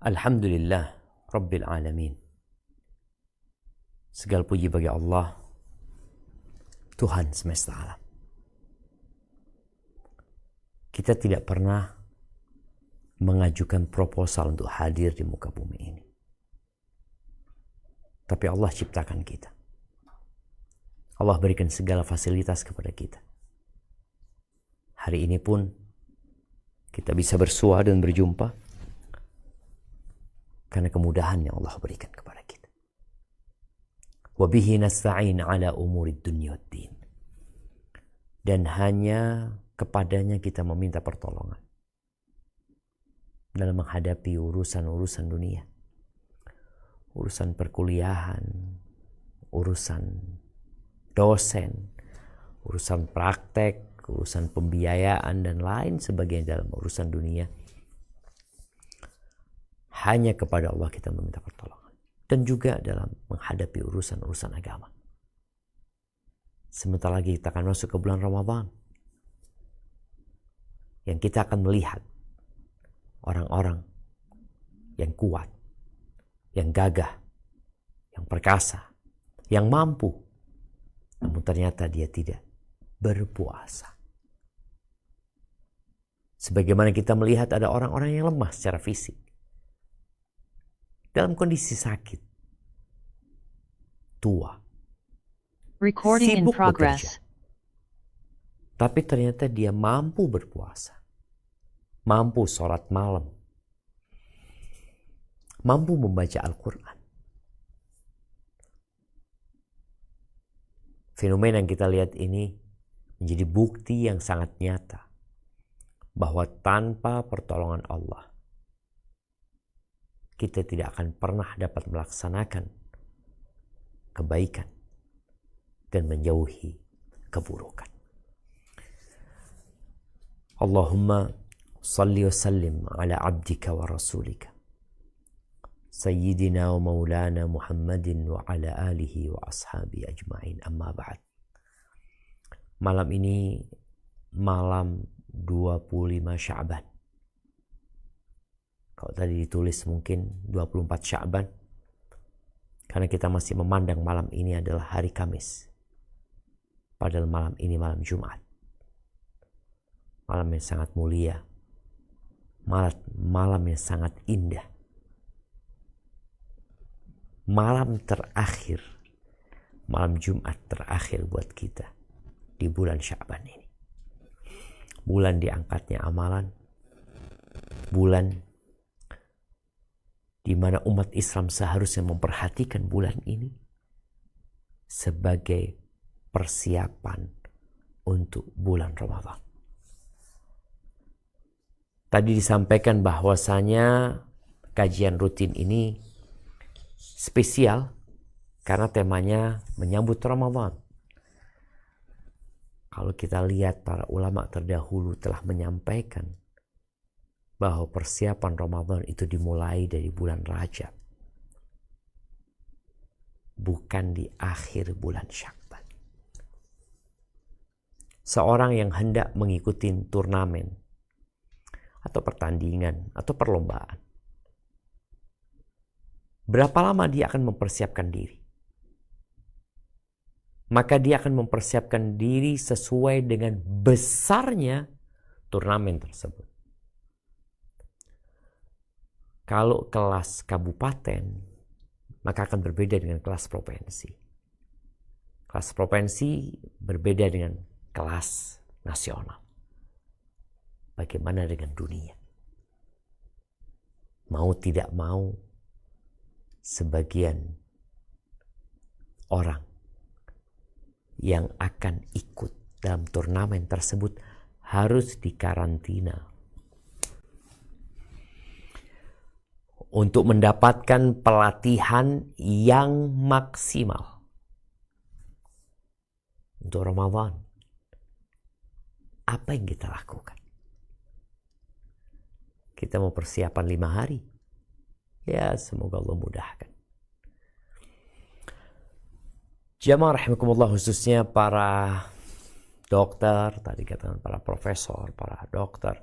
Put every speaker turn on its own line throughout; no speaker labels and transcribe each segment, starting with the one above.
Alhamdulillah Rabbil Alamin. Segala puji bagi Allah, Tuhan semesta alam. Kita tidak pernah mengajukan proposal untuk hadir di muka bumi ini. Tapi Allah ciptakan kita. Allah berikan segala fasilitas kepada kita. Hari ini pun kita bisa bersua dan berjumpa karena kemudahan yang Allah berikan kepada kita. Wa bihi nasta'in ala umurid dunya waddin. Dan hanya kepadanya kita meminta pertolongan dalam menghadapi urusan-urusan dunia, urusan perkuliahan, urusan dosen, urusan praktek, urusan pembiayaan dan lain sebagainya dalam urusan dunia. Hanya kepada Allah kita meminta pertolongan. Dan juga dalam menghadapi urusan-urusan agama. Sebentar lagi kita akan masuk ke bulan Ramadan. Yang kita akan melihat orang-orang yang kuat, yang gagah, yang perkasa, yang mampu. Namun ternyata dia tidak berpuasa. Sebagaimana kita melihat ada orang-orang yang lemah secara fisik. Dalam kondisi sakit, tua,
Recording in
sibuk
progress.
bekerja. Tapi ternyata dia mampu berpuasa. Mampu sholat malam. Mampu membaca Al-Quran. Fenomena yang kita lihat ini menjadi bukti yang sangat nyata bahwa tanpa pertolongan Allah, kita tidak akan pernah dapat melaksanakan kebaikan dan menjauhi keburukan. Allahumma salli wa sallim ala abdika wa rasulika Sayyidina wa maulana Muhammadin wa ala alihi wa ashabi ajma'in, amma ba'd. Malam ini malam 25 Sya'ban. Kalau tadi ditulis mungkin 24 Sya'ban. Karena kita masih memandang malam ini adalah hari Kamis. Padahal malam ini malam Jumat. Malam yang sangat mulia. Malam yang sangat indah. Malam terakhir. Malam Jumat terakhir buat kita di bulan Sya'ban ini. Bulan diangkatnya amalan. Bulan di mana umat Islam seharusnya memperhatikan bulan ini sebagai persiapan untuk bulan Ramadan. Tadi disampaikan bahwasanya kajian rutin ini spesial karena temanya menyambut Ramadan. Kalau kita lihat para ulama terdahulu telah menyampaikan bahwa persiapan Ramadan itu dimulai dari bulan Rajab. Bukan di akhir bulan Sya'ban. Seorang yang hendak mengikuti turnamen atau pertandingan atau perlombaan, berapa lama dia akan mempersiapkan diri? Maka dia akan mempersiapkan diri sesuai dengan besarnya turnamen tersebut. Kalau kelas kabupaten, maka akan berbeda dengan kelas provinsi. Kelas provinsi berbeda dengan kelas nasional. Bagaimana dengan dunia? Mau tidak mau, sebagian orang yang akan ikut dalam turnamen tersebut harus dikarantina untuk mendapatkan pelatihan yang maksimal untuk Ramadan. Apa yang kita lakukan? Kita mau persiapan 5 hari. Ya, semoga Allah mudahkan. Jamaah rahimakumullah, khususnya para dokter, tadi katakan para profesor, para dokter,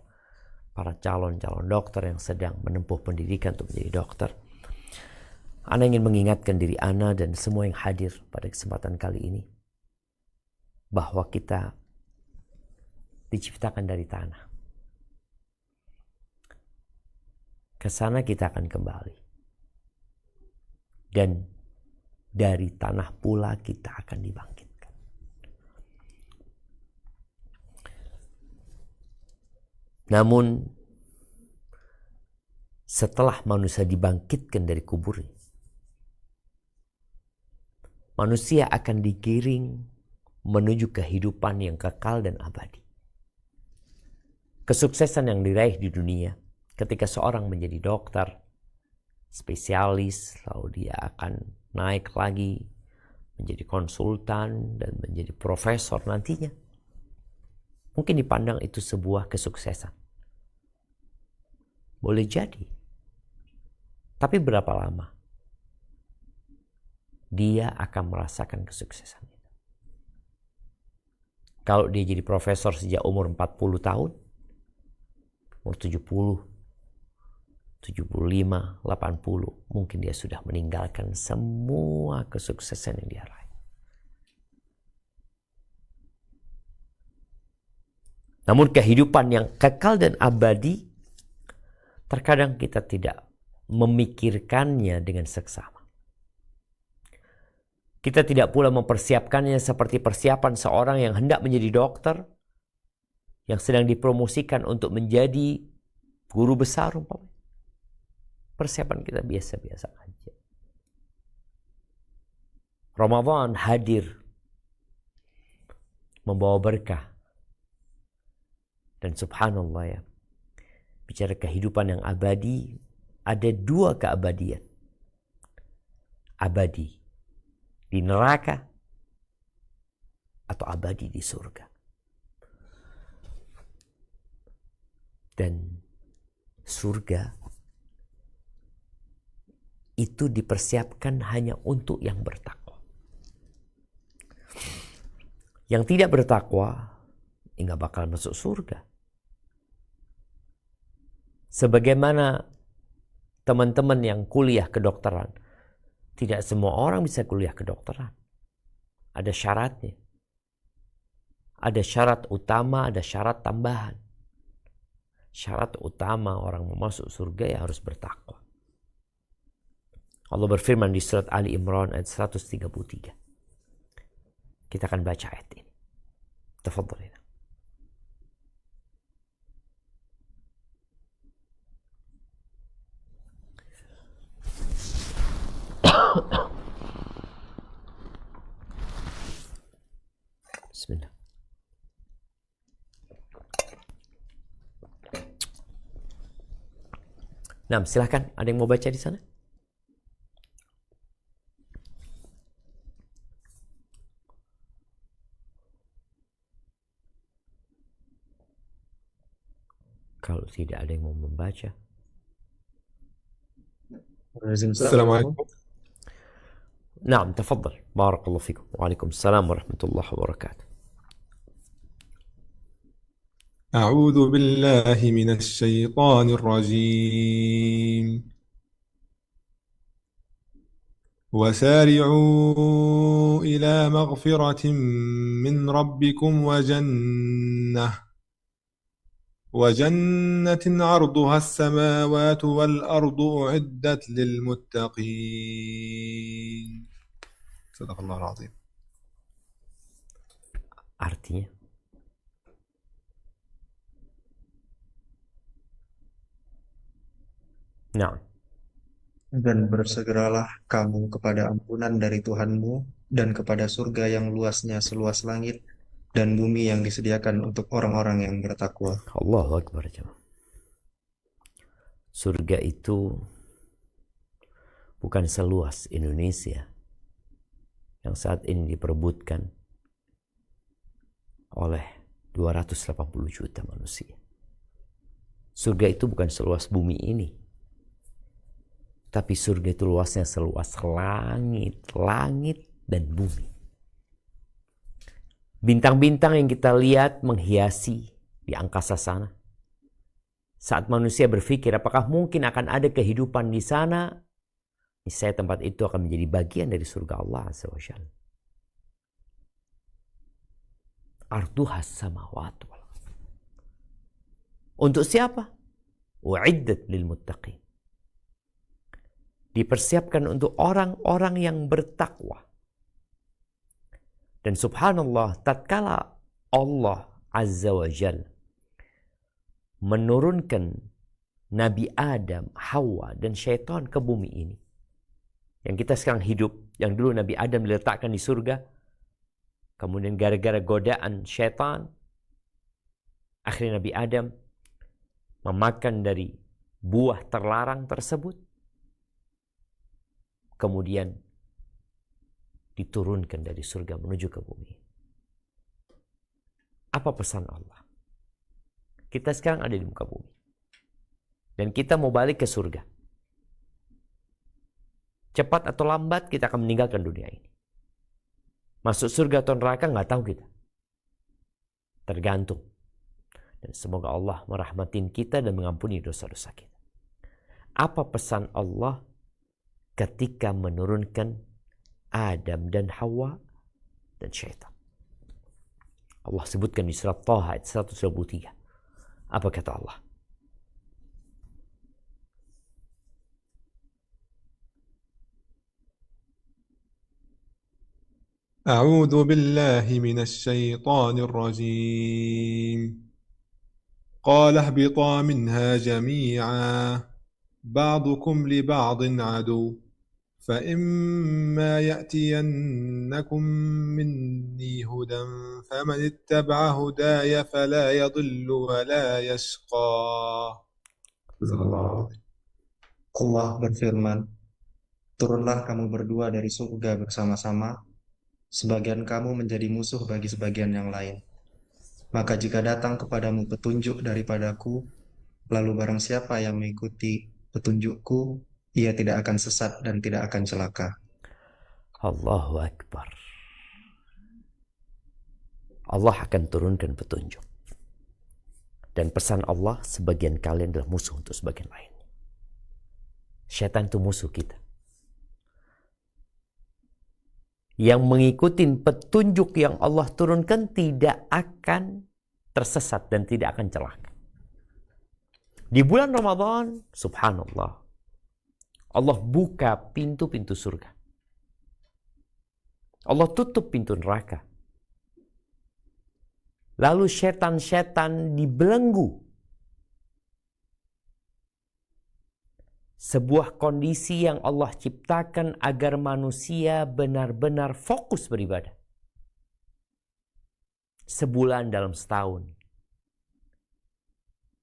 para calon-calon dokter yang sedang menempuh pendidikan untuk menjadi dokter. Ana ingin mengingatkan diri Ana dan semua yang hadir pada kesempatan kali ini bahwa kita diciptakan dari tanah. Ke sana kita akan kembali. Dan dari tanah pula kita akan dibangkitkan. Namun setelah manusia dibangkitkan dari kuburnya, manusia akan digiring menuju kehidupan yang kekal dan abadi. Kesuksesan yang diraih di dunia ketika seorang menjadi dokter, spesialis, lalu dia akan naik lagi menjadi konsultan dan menjadi profesor nantinya. Mungkin dipandang itu sebuah kesuksesan. Boleh jadi. Tapi berapa lama dia akan merasakan kesuksesan itu? Kalau dia jadi profesor sejak umur 40 tahun, umur 70, 75, 80, mungkin dia sudah meninggalkan semua kesuksesan yang dia raih. Namun kehidupan yang kekal dan abadi, terkadang kita tidak memikirkannya dengan seksama. Kita tidak pula mempersiapkannya seperti persiapan seorang yang hendak menjadi dokter, yang sedang dipromosikan untuk menjadi guru besar umpamanya. Persiapan kita biasa-biasa aja. Ramadan hadir membawa berkah. Dan subhanallah ya, bicara kehidupan yang abadi, ada dua keabadian. Abadi di neraka atau abadi di surga. Dan surga itu dipersiapkan hanya untuk yang bertakwa. Yang tidak bertakwa nggak bakal masuk surga. Sebagaimana teman-teman yang kuliah kedokteran, tidak semua orang bisa kuliah kedokteran. Ada syaratnya. Ada syarat utama, ada syarat tambahan. Syarat utama orang mau masuk surga ya harus bertakwa. Allah berfirman di surat Ali Imran ayat 133. Kita akan baca ayat ini. Tafadhal. Bismillah. Nah, silahkan. Ada yang mau baca di sana? Kalau tidak ada yang mau membaca.
Assalamualaikum.
Naam, tafadhal. Barakallahu fikum. Waalaikumsalam warahmatullahi wabarakatuh.
أعوذ بالله من الشيطان الرجيم وسارعوا إلى مغفرة من ربكم وجنة عرضها السماوات والأرض أعدت للمتقين صدق الله العظيم.
Artinya? Nah.
Dan bersegeralah kamu kepada ampunan dari Tuhanmu dan kepada surga yang luasnya seluas langit dan bumi yang disediakan untuk orang-orang yang bertakwa.
Allahu Akbar. Surga itu bukan seluas Indonesia yang saat ini diperebutkan oleh 280 juta manusia. Surga itu bukan seluas bumi ini. Tapi surga itu luasnya seluas langit dan bumi. Bintang-bintang yang kita lihat menghiasi di angkasa sana Saat manusia berpikir apakah mungkin akan ada kehidupan di sana, niscaya tempat itu akan menjadi bagian dari surga Allah Azza wa Jalla. Arduhas samawati wal ardh. Untuk siapa? U'iddat lil muttaqin. Dipersiapkan untuk orang-orang yang bertakwa. Dan subhanallah, tatkala Allah Azza wa Jalla menurunkan Nabi Adam, Hawa, dan syaitan ke bumi ini, yang kita sekarang hidup, yang dulu Nabi Adam diletakkan di surga, kemudian gara-gara godaan syaitan, akhirnya Nabi Adam memakan dari buah terlarang tersebut, kemudian diturunkan dari surga menuju ke bumi. Apa pesan Allah? Kita sekarang ada di muka bumi. Dan kita mau balik ke surga. Cepat atau lambat kita akan meninggalkan dunia ini. Masuk surga atau neraka nggak tahu kita. Tergantung. Dan semoga Allah merahmatin kita dan mengampuni dosa-dosa kita. Apa pesan Allah ketika menurunkan Adam dan Hawa dan syaitan? Allah sebutkan di surat Taha ayat 123. Apa kata Allah?
أعوذ بالله من الشيطان الرجيم قال اهبطا منها جميعا بعضكم لبعض عدو فإما يأتينكم مني هدى فمن اتبع هداي فلا يضل ولا يشقى.
Allah berfirman, turunlah kamu berdua dari surga bersama-sama, sebagian kamu menjadi musuh bagi sebagian yang lain. Maka jika datang kepadamu petunjuk daripadaku, lalu barang siapa yang mengikuti petunjukku, ia tidak akan sesat dan tidak akan celaka.
Allahu Akbar. Allah akan turunkan petunjuk. Dan pesan Allah, sebagian kalian adalah musuh untuk sebagian lain. Syaitan itu musuh kita. Yang mengikuti petunjuk yang Allah turunkan tidak akan tersesat dan tidak akan celaka. Di bulan Ramadan, subhanallah, Allah buka pintu-pintu surga. Allah tutup pintu neraka. Lalu setan-setan dibelenggu. Sebuah kondisi yang Allah ciptakan agar manusia benar-benar fokus beribadah. Sebulan dalam setahun.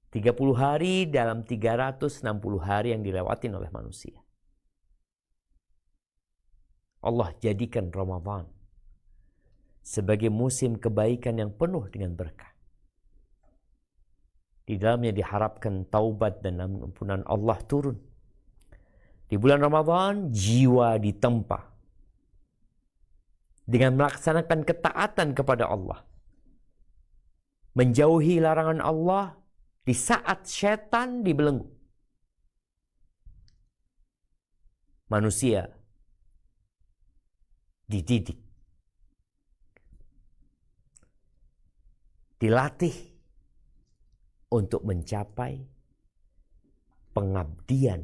30 hari dalam 360 hari yang dilewatin oleh manusia. Allah jadikan Ramadan sebagai musim kebaikan yang penuh dengan berkah. Di dalamnya diharapkan taubat dan ampunan Allah turun. Di bulan Ramadan jiwa ditempa dengan melaksanakan ketaatan kepada Allah. Menjauhi larangan Allah di saat setan dibelenggu. Manusia dididik, dilatih untuk mencapai pengabdian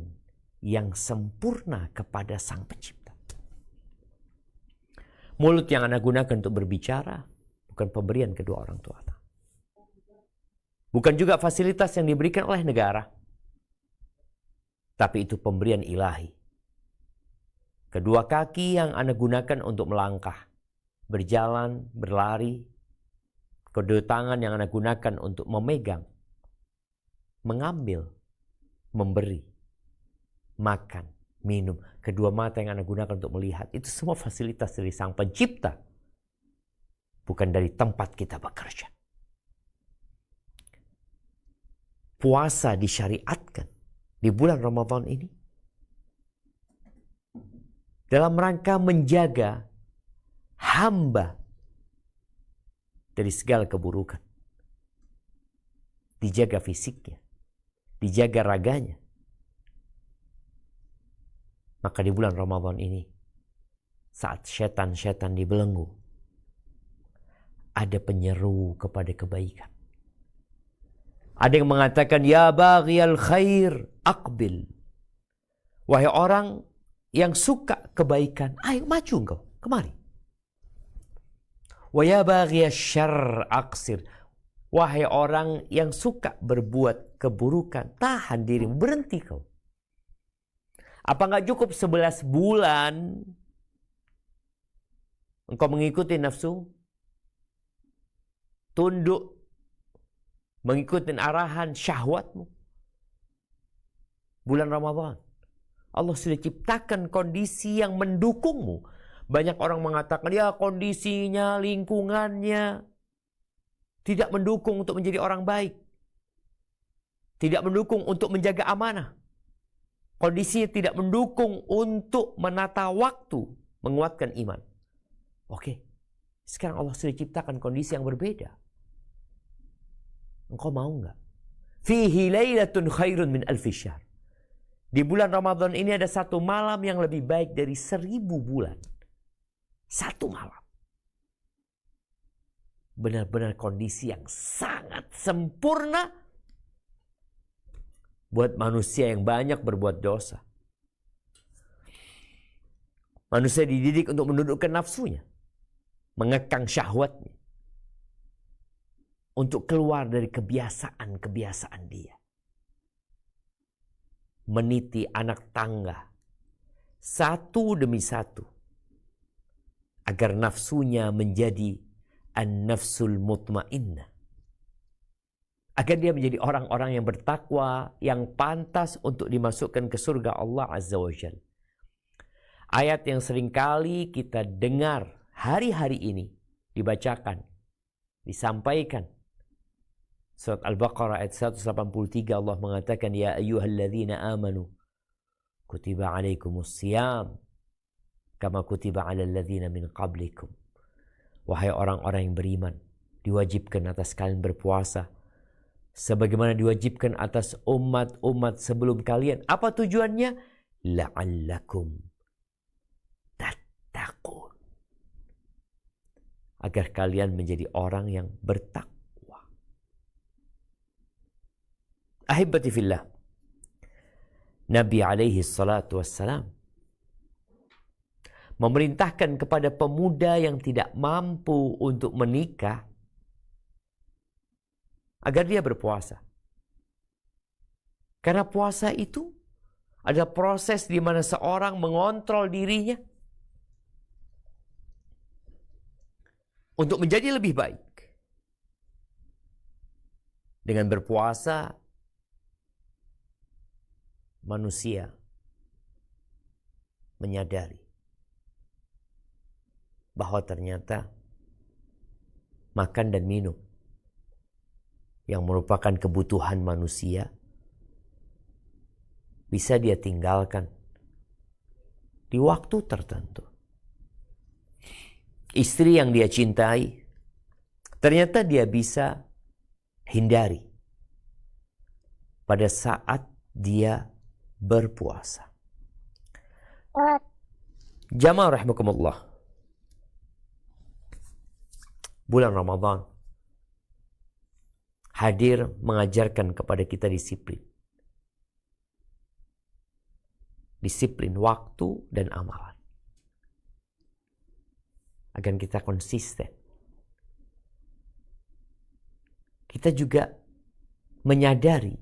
yang sempurna kepada Sang Pencipta. Mulut yang Anda gunakan untuk berbicara bukan pemberian kedua orang tua. Bukan juga fasilitas yang diberikan oleh negara. Tapi itu pemberian ilahi. Kedua kaki yang Anda gunakan untuk melangkah, berjalan, berlari. Kedua tangan yang Anda gunakan untuk memegang, mengambil, memberi, makan, minum. Kedua mata yang Anda gunakan untuk melihat. Itu semua fasilitas dari Sang Pencipta. Bukan dari tempat kita bekerja. Puasa disyariatkan di bulan Ramadan ini dalam rangka menjaga hamba dari segala keburukan. Dijaga fisiknya, dijaga raganya. Maka di bulan Ramadan ini, saat setan-setan dibelenggu, ada penyeru kepada kebaikan. Ada yang mengatakan, ya baghiyal khair, aqbil. Wahai orang yang suka kebaikan, ayo maju engkau, kemari. Wa ya baghiyasy syarr, aqsir. Wahai orang yang suka berbuat keburukan, tahan dirimu, berhenti kau. Apa enggak cukup 11 bulan engkau mengikuti nafsu? Tunduk, mengikuti arahan syahwatmu. Bulan Ramadan, Allah sudah ciptakan kondisi yang mendukungmu. Banyak orang mengatakan, ya kondisinya, lingkungannya tidak mendukung untuk menjadi orang baik. Tidak mendukung untuk menjaga amanah. Kondisinya tidak mendukung untuk menata waktu, menguatkan iman. Oke, sekarang Allah sudah ciptakan kondisi yang berbeda. Engkau mau enggak? Fihi lailatun khairun min alfi syahr. Di bulan Ramadan ini ada satu malam yang lebih baik dari 1000 bulan. Satu malam. Benar-benar kondisi yang sangat sempurna buat manusia yang banyak berbuat dosa. Manusia dididik untuk menundukkan nafsunya, mengekang syahwatnya, untuk keluar dari kebiasaan-kebiasaan dia. Meniti anak tangga satu demi satu agar nafsunya menjadi an-nafsul mutmainnah, agar dia menjadi orang-orang yang bertakwa, yang pantas untuk dimasukkan ke surga Allah Azza wa Jalla. Ayat yang seringkali kita dengar hari-hari ini dibacakan, disampaikan. Surat Al-Baqarah ayat 183, Allah mengatakan, ya ayyuhalladzina amanu kutiba alaikumus siyam kama kutiba alal ladzina min qablikum. Wahai orang-orang yang beriman, diwajibkan atas kalian berpuasa sebagaimana diwajibkan atas umat-umat sebelum kalian. Apa tujuannya? La'allakum tattaqun. Agar kalian menjadi orang yang bertakwa. Ahibati fillah, Nabi alaihi salatu wassalam memerintahkan kepada pemuda yang tidak mampu untuk menikah agar dia berpuasa. Karena puasa itu adalah proses di mana seorang mengontrol dirinya untuk menjadi lebih baik. Dengan berpuasa, manusia menyadari bahwa ternyata makan dan minum yang merupakan kebutuhan manusia bisa dia tinggalkan di waktu tertentu. Istri yang dia cintai ternyata dia bisa hindari pada saat dia berpuasa. Jamaah rahimakumullah, bulan Ramadan hadir mengajarkan kepada kita disiplin. Disiplin waktu dan amalan. Agar kita konsisten. Kita juga menyadari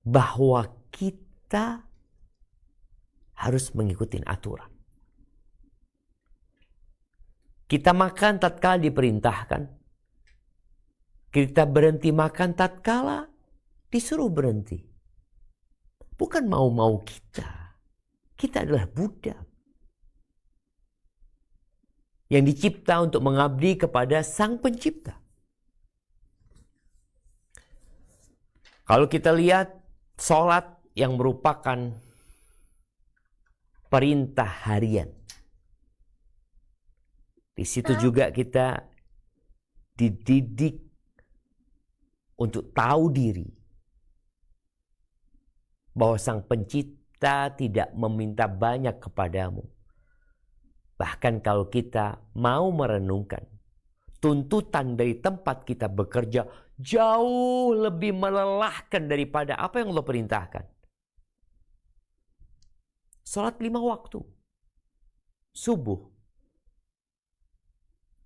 bahwa kita harus mengikuti aturan. Kita makan tatkala diperintahkan. Kita berhenti makan tatkala disuruh berhenti. Bukan mau-mau kita. Kita adalah budak yang dicipta untuk mengabdi kepada Sang Pencipta. Kalau kita lihat sholat yang merupakan perintah harian, di situ juga kita dididik untuk tahu diri bahwa Sang Pencipta tidak meminta banyak kepadamu. Bahkan kalau kita mau merenungkan, tuntutan dari tempat kita bekerja jauh lebih melelahkan daripada apa yang Allah perintahkan. Salat 5 waktu. Subuh.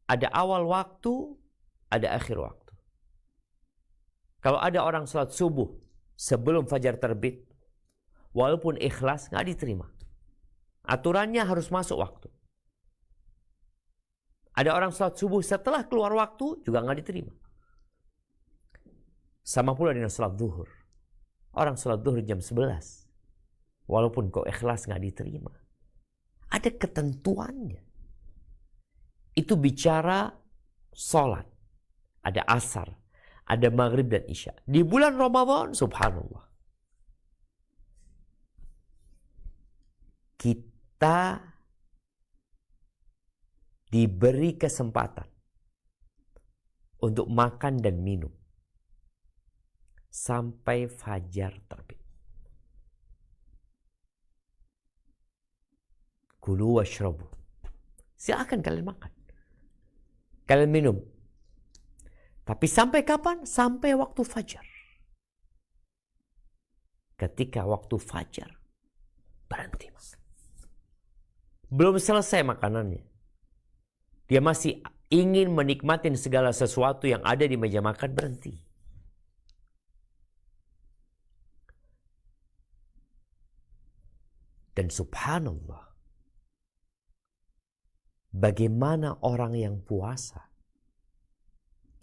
Ada awal waktu, ada akhir waktu. Kalau ada orang salat subuh sebelum fajar terbit, walaupun ikhlas, nggak diterima. Aturannya harus masuk waktu. Ada orang salat subuh setelah keluar waktu, juga nggak diterima. Sama pula dengan salat zuhur. Orang salat zuhur jam 11. Walaupun kau ikhlas, nggak diterima. Ada ketentuannya. Itu bicara salat. Ada asar. Ada maghrib dan isya. Di bulan Ramadan, subhanallah. Kita diberi kesempatan untuk makan dan minum sampai fajar terbit. Kulu washrabu. Silakan kalian makan. Kalian minum. Tapi sampai kapan? Sampai waktu fajar. Ketika waktu fajar, berhenti makan. Belum selesai makanannya. Dia masih ingin menikmati segala sesuatu yang ada di meja makan, berhenti. Dan subhanallah, bagaimana orang yang puasa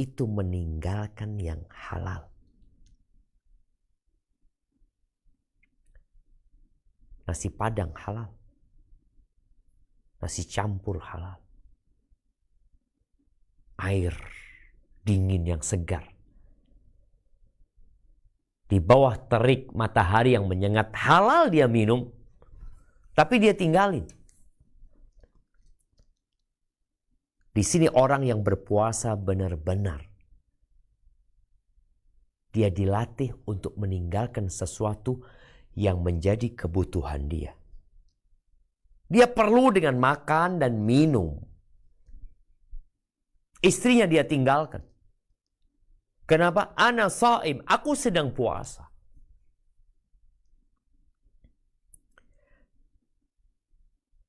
itu meninggalkan yang halal. Nasi padang halal. Nasi campur halal. Air dingin yang segar. Di bawah terik matahari yang menyengat, halal dia minum. Tapi dia tinggalin. Di sini orang yang berpuasa benar-benar dia dilatih untuk meninggalkan sesuatu yang menjadi kebutuhan dia. Dia perlu dengan makan dan minum. Istrinya dia tinggalkan. Kenapa? Ana shaim, aku sedang puasa.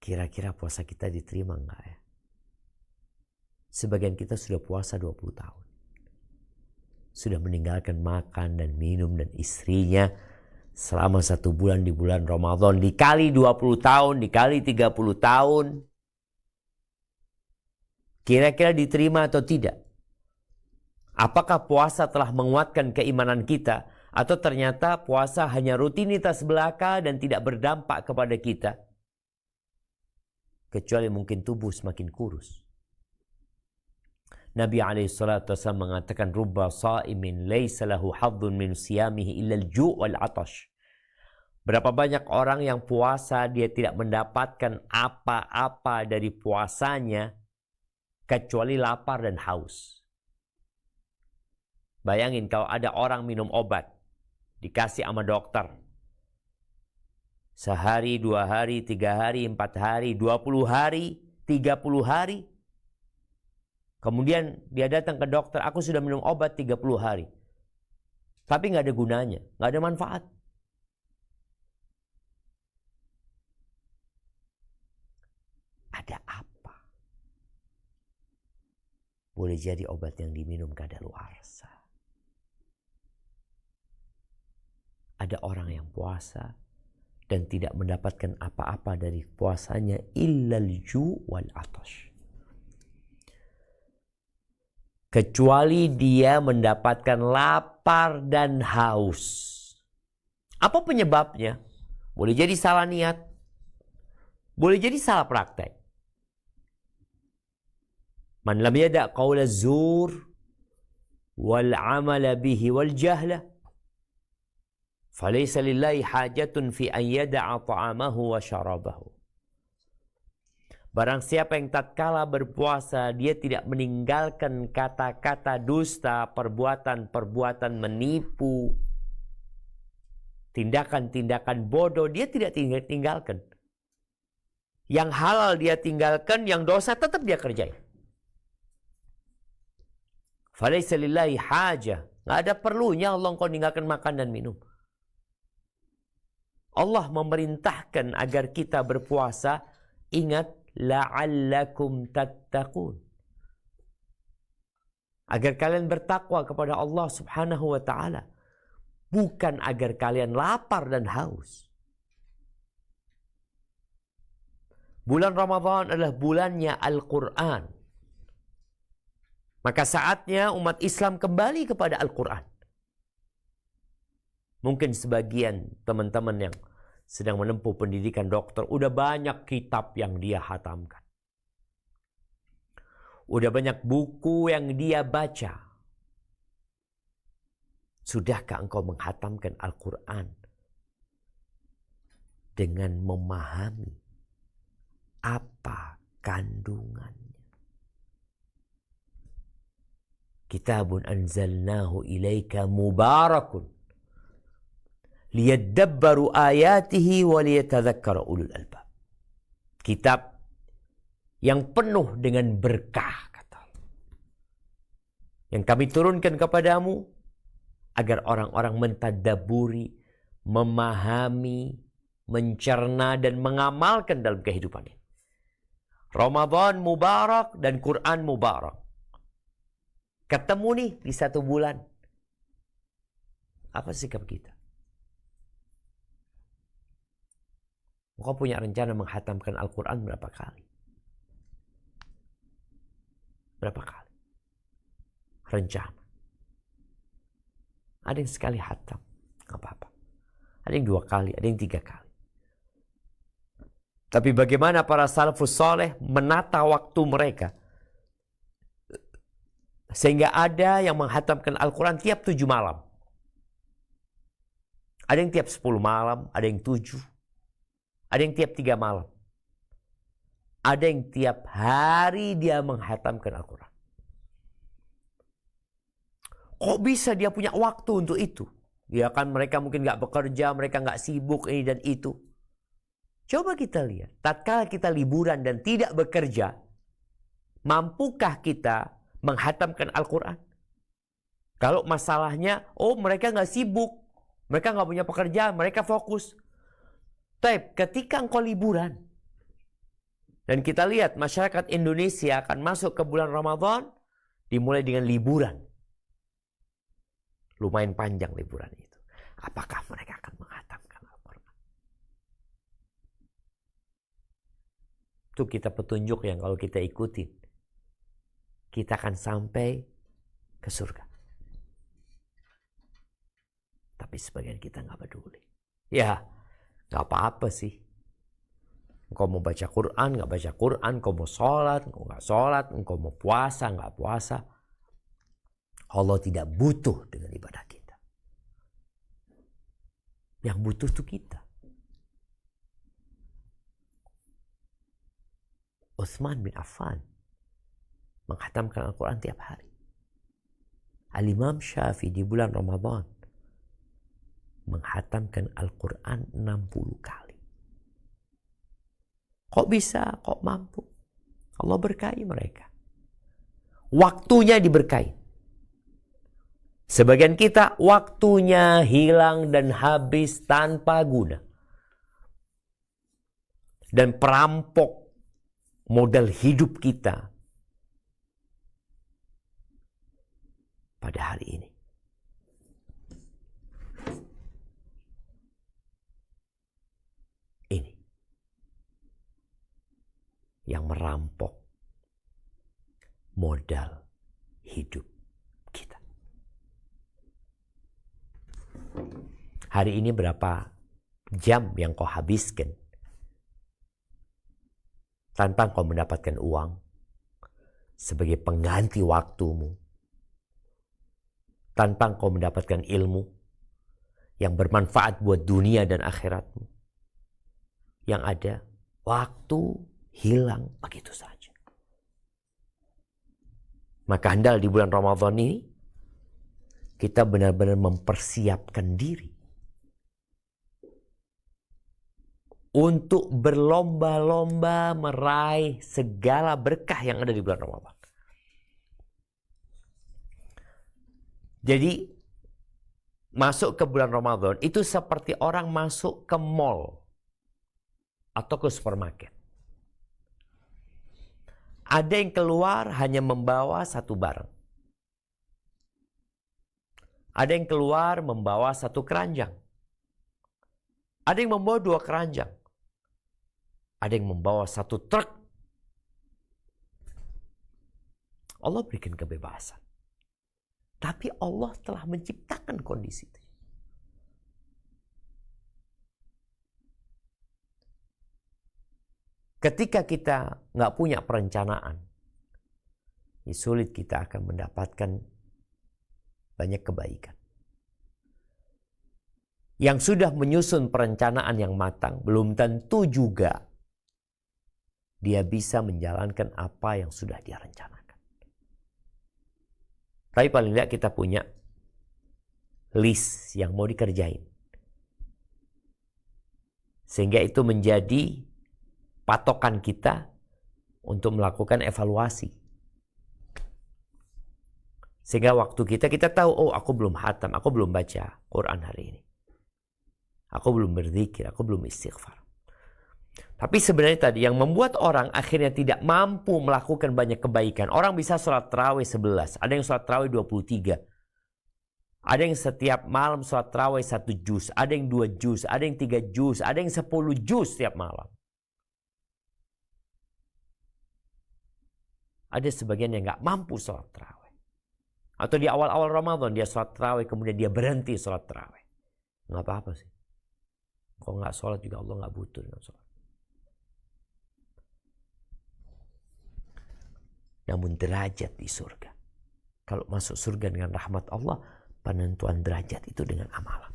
Kira-kira puasa kita diterima enggak ya? Sebagian kita sudah puasa 20 tahun. Sudah meninggalkan makan dan minum dan istrinya selama 1 bulan di bulan Ramadan. Dikali 20 tahun, dikali 30 tahun. Kira-kira diterima atau tidak? Apakah puasa telah menguatkan keimanan kita? Atau ternyata puasa hanya rutinitas belaka dan tidak berdampak kepada kita? Kecuali mungkin tubuh semakin kurus. Nabi SAW mengatakan, Rubba sa'imin laysa lahu hadzun min siyamihi illa al-ju' wal-'atash. Berapa banyak orang yang puasa, dia tidak mendapatkan apa-apa dari puasanya, kecuali lapar dan haus. Bayangin kalau ada orang minum obat, dikasih sama dokter. Sehari, 2 hari, 3 hari, 4 hari, 20 hari, 30 hari. Kemudian dia datang ke dokter, aku sudah minum obat 30 hari. Tapi nggak ada gunanya, nggak ada manfaat. Ada apa? Boleh jadi obat yang diminum kadaluarsa. Ada orang yang puasa dan tidak mendapatkan apa-apa dari puasanya illal ju' wal 'atash. Kecuali dia mendapatkan lapar dan haus. Apa penyebabnya? Boleh jadi salah niat. Boleh jadi salah praktek. Man lam yada' qawla zur wal 'amala bihi wal jahla falaysa lillahi hajatun fi an yada'a ta'amahu wa syarabahu. Barang siapa yang tatkala berpuasa, dia tidak meninggalkan kata-kata dusta, perbuatan-perbuatan menipu, tindakan-tindakan bodoh, dia tidak tinggalkan. Yang halal dia tinggalkan, yang dosa tetap dia kerjain. Falaysa lillahi hajah. Nggak ada perlunya Allah engkau tinggalkan makan dan minum. Allah memerintahkan agar kita berpuasa, ingat, la'allakum tattaqun. Agar kalian bertakwa kepada Allah Subhanahu wa ta'ala. Bukan agar kalian lapar dan haus. Bulan Ramadan adalah bulannya Al-Quran. Maka saatnya umat Islam kembali kepada Al-Quran. Mungkin sebagian teman-teman yang sedang menempuh pendidikan dokter, udah banyak kitab yang dia hatamkan. Udah banyak buku yang dia baca. Sudahkah engkau menghatamkan Al-Quran dengan memahami apa kandungannya? Kitabun anzalnahu ilaika mubarakun liyadabbaru ayatihi wa liyatadzakkara ulul albab. Kitab yang penuh dengan berkah, kata Allah, yang kami turunkan kepadamu agar orang-orang mentadaburi, memahami, mencerna dan mengamalkan dalam kehidupannya. Ramadan mubarak dan Quran mubarak. Ketemu nih di satu bulan. Apa sikap kita? Engkau punya rencana menghatamkan Al-Quran berapa kali? Berapa kali? Rencana. Ada yang sekali hatam, nggak apa-apa. Ada yang 2 kali, ada yang 3 kali. Tapi bagaimana para salafus soleh menata waktu mereka? Sehingga ada yang menghatamkan Al-Quran tiap 7 malam. Ada yang tiap 10 malam, ada yang 7. Ada yang tiap 3 malam. Ada yang tiap hari dia menghatamkan Al-Quran. Kok bisa dia punya waktu untuk itu? Ya kan mereka mungkin gak bekerja, mereka gak sibuk ini dan itu. Coba kita lihat, tatkala kita liburan dan tidak bekerja, mampukah kita menghatamkan Al-Quran? Kalau masalahnya, mereka gak sibuk, mereka gak punya pekerjaan, mereka fokus. Tapi ketika engkau liburan, dan kita lihat masyarakat Indonesia akan masuk ke bulan Ramadan, dimulai dengan liburan. Lumayan panjang liburan itu. Apakah mereka akan menghatamkan Al-Quran? Itu kita petunjuk yang kalau kita ikutin, kita akan sampai ke surga. Tapi sebagian kita nggak peduli. Ya, nggak apa-apa sih. Engkau mau baca Quran, nggak baca Quran. Engkau mau sholat, engkau nggak sholat. Engkau mau puasa, nggak puasa. Allah tidak butuh dengan ibadah kita. Yang butuh itu kita. Utsman bin Affan menghatamkan Al-Quran tiap hari. Al-Imam Syafi'i di bulan Ramadan menghatamkan Al-Quran 60 kali. Kok bisa? Kok mampu? Allah berkahi mereka. Waktunya diberkahi. Sebagian kita waktunya hilang dan habis tanpa guna. Dan perampok modal hidup kita pada hari ini. Ini yang merampok modal hidup kita. Hari ini berapa jam yang kau habiskan tanpa kau mendapatkan uang sebagai pengganti waktumu, tanpa kau mendapatkan ilmu yang bermanfaat buat dunia dan akhiratmu. Yang ada waktu hilang begitu saja. Maka hendaklah di bulan Ramadan ini kita benar-benar mempersiapkan diri untuk berlomba-lomba meraih segala berkah yang ada di bulan Ramadan. Jadi masuk ke bulan Ramadan itu seperti orang masuk ke mall atau ke supermarket. Ada yang keluar hanya membawa satu barang. Ada yang keluar membawa satu keranjang. Ada yang membawa 2 keranjang. Ada yang membawa 1 truk. Allah berikan kebebasan. Tapi Allah telah menciptakan kondisi itu. Ketika kita nggak punya perencanaan, sulit kita akan mendapatkan banyak kebaikan. Yang sudah menyusun perencanaan yang matang, belum tentu juga dia bisa menjalankan apa yang sudah dia rencanakan. Tapi paling tidak kita punya list yang mau dikerjain. Sehingga itu menjadi patokan kita untuk melakukan evaluasi. Sehingga waktu kita tahu, oh aku belum khatam, aku belum baca Quran hari ini. Aku belum berzikir, aku belum istighfar. Tapi sebenarnya tadi yang membuat orang akhirnya tidak mampu melakukan banyak kebaikan. Orang bisa sholat tarawih 11, ada yang sholat tarawih 23. Ada yang setiap malam sholat tarawih 1 juz, ada yang 2 juz, ada yang 3 juz, ada yang 10 juz setiap malam. Ada sebagian yang nggak mampu sholat tarawih. Atau di awal-awal Ramadan dia sholat tarawih, kemudian dia berhenti sholat tarawih. Nggak apa-apa sih. Kalau nggak sholat juga Allah nggak butuh dengan sholat. Namun derajat di surga. Kalau masuk surga dengan rahmat Allah, penentuan derajat itu dengan amalan.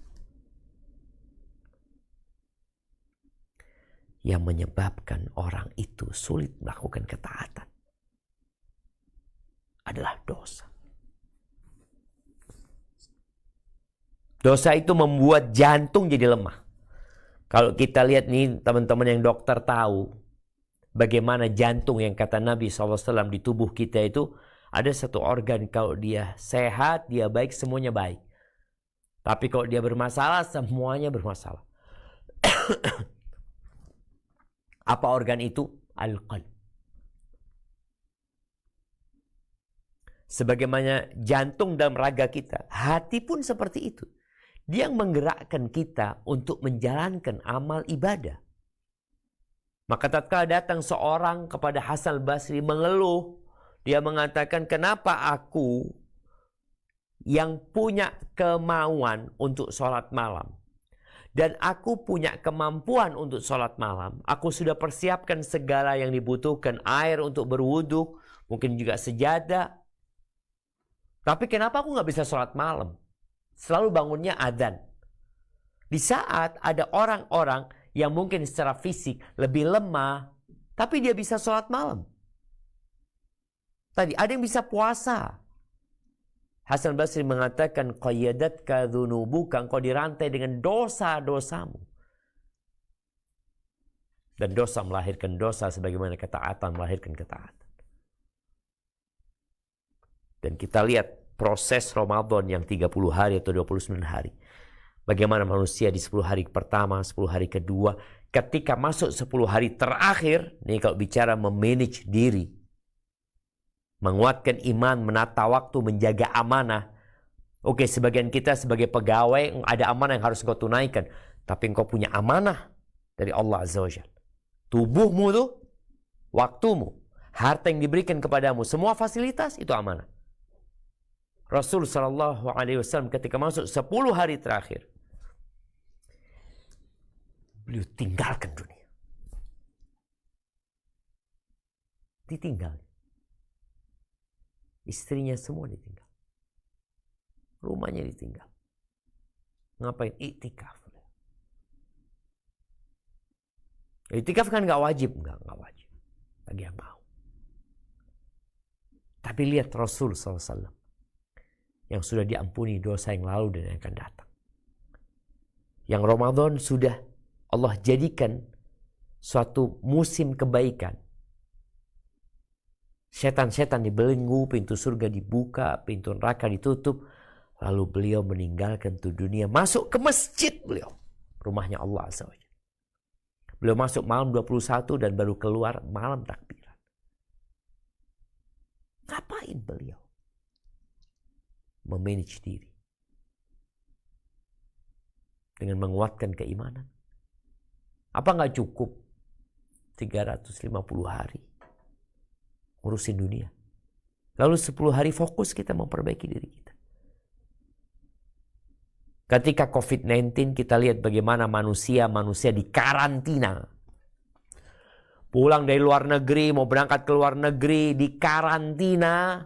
Yang menyebabkan orang itu sulit melakukan ketaatan adalah dosa. Dosa itu membuat jantung jadi lemah. Kalau kita lihat nih teman-teman yang dokter tahu bagaimana jantung yang kata Nabi SAW di tubuh kita itu ada satu organ kalau dia sehat, dia baik, semuanya baik. Tapi kalau dia bermasalah, semuanya bermasalah. Apa organ itu? Al-qalb. Sebagaimana jantung dalam raga kita, hati pun seperti itu. Dia yang menggerakkan kita untuk menjalankan amal ibadah. Maka tatkala datang seorang kepada Hasan al-Basri mengeluh, dia mengatakan, kenapa aku yang punya kemauan untuk sholat malam dan aku punya kemampuan untuk sholat malam, aku sudah persiapkan segala yang dibutuhkan, air untuk berwudu, mungkin juga sejadah, tapi kenapa aku nggak bisa sholat malam? Selalu bangunnya adzan. Di saat ada orang-orang yang mungkin secara fisik lebih lemah, tapi dia bisa sholat malam. Tadi ada yang bisa puasa. Hasan Basri mengatakan, qayyadatka dzunubuka, engkau dirantai dengan dosa-dosamu. Dan dosa melahirkan dosa sebagaimana ketaatan melahirkan ketaatan. Dan kita lihat proses Ramadan yang 30 hari atau 29 hari. Bagaimana manusia di 10 hari pertama, 10 hari kedua, ketika masuk 10 hari terakhir, nih kalau bicara memanage diri, menguatkan iman, menata waktu, menjaga amanah. Oke, sebagian kita sebagai pegawai, ada amanah yang harus engkau tunaikan. Tapi engkau punya amanah dari Allah Azza wa Jalla. Tubuhmu tuh, waktumu, harta yang diberikan kepadamu, semua fasilitas itu amanah. Rasul SAW ketika masuk 10 hari terakhir, beliau tinggalkan dunia. Ditinggal. Istrinya semua ditinggal. Rumahnya ditinggal. Ngapain? Iktikaf. Iktikaf kan gak wajib. Enggak wajib. bagi yang mau. Tapi lihat Rasul SAW yang sudah diampuni dosa yang lalu dan yang akan datang. Yang Ramadan sudah Allah jadikan suatu musim kebaikan. Setan-setan dibelenggu, pintu surga dibuka, pintu neraka ditutup. Lalu beliau meninggalkan tuh dunia, masuk ke masjid beliau. Rumahnya Allah Azza wa Jalla. Beliau masuk malam 21 dan baru keluar malam takbiran. Ngapain beliau? Memanage diri. Dengan menguatkan keimanan. Apa nggak cukup 350 hari ngurusin dunia? Lalu 10 hari fokus kita memperbaiki diri kita. Ketika COVID-19 kita lihat bagaimana manusia di karantina. Pulang dari luar negeri, mau berangkat ke luar negeri, di karantina.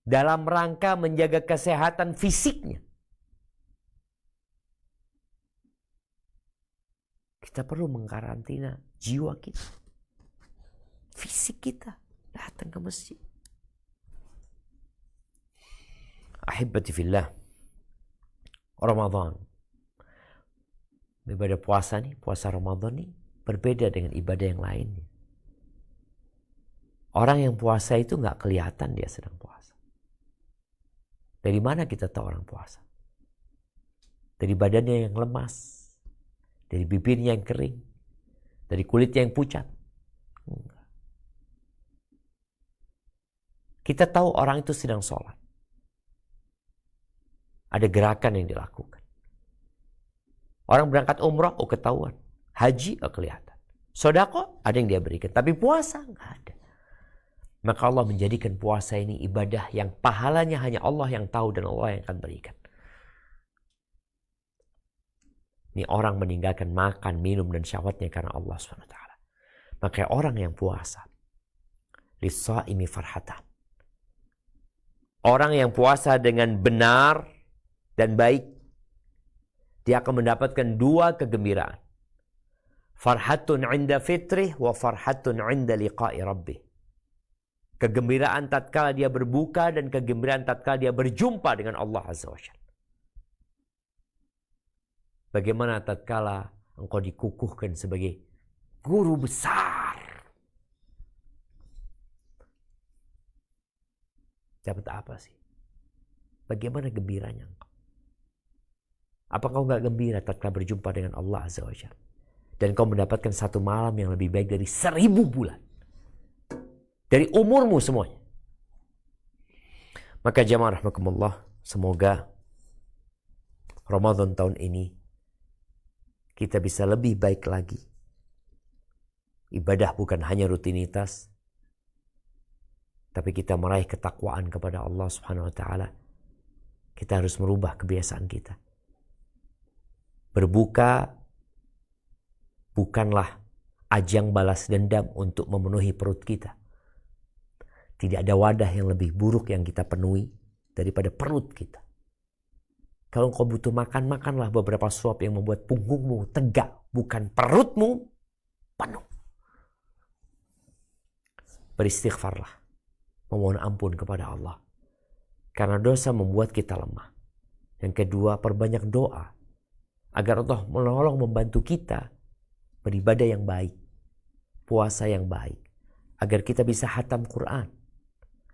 Dalam rangka menjaga kesehatan fisiknya. Kita perlu mengkarantina jiwa kita. Fisik kita. Datang ke masjid. Ahibati fillah. Ramadan. Ibadah puasa nih, puasa Ramadan nih berbeda dengan ibadah yang lainnya. Orang yang puasa itu nggak kelihatan dia sedang puasa. Dari mana kita tahu orang puasa? Dari badannya yang lemas, dari bibirnya yang kering, dari kulitnya yang pucat. Enggak. Kita tahu orang itu sedang sholat. Ada gerakan yang dilakukan. Orang berangkat umrah, oh ketahuan. Haji, oh kelihatan. Sedekah, ada yang dia berikan. Tapi puasa, nggak ada. Maka Allah menjadikan puasa ini ibadah yang pahalanya hanya Allah yang tahu dan Allah yang akan berikan. Ini orang meninggalkan makan, minum, dan syahwatnya karena Allah SWT. Maka orang yang puasa, lis-shaimi farhatan. Orang yang puasa dengan benar dan baik, dia akan mendapatkan dua kegembiraan. Farhatun 'inda fitrih wa farhatun 'inda liqa'i rabbih. Kegembiraan tatkala dia berbuka dan kegembiraan tatkala dia berjumpa dengan Allah Azza wa Jalla. Bagaimana tatkala engkau dikukuhkan sebagai guru besar? Dapat apa sih? Bagaimana gembiranya engkau? Apa kau nggak gembira tatkala berjumpa dengan Allah Azza wa Jalla? Dan kau mendapatkan satu malam yang lebih baik dari 1000 bulan. Dari umurmu semuanya. Maka jamaah rahimakumullah, semoga Ramadan tahun ini kita bisa lebih baik lagi. Ibadah bukan hanya rutinitas, tapi kita meraih ketakwaan kepada Allah Subhanahu wa taala. Kita harus merubah kebiasaan kita. Berbuka bukanlah ajang balas dendam untuk memenuhi perut kita. Tidak ada wadah yang lebih buruk yang kita penuhi daripada perut kita. Kalau engkau butuh makan, makanlah beberapa suap yang membuat punggungmu tegak, bukan perutmu penuh. Beristighfarlah, memohon ampun kepada Allah. Karena dosa membuat kita lemah. Yang kedua, perbanyak doa. Agar Allah menolong membantu kita beribadah yang baik, puasa yang baik, agar kita bisa hatam Quran,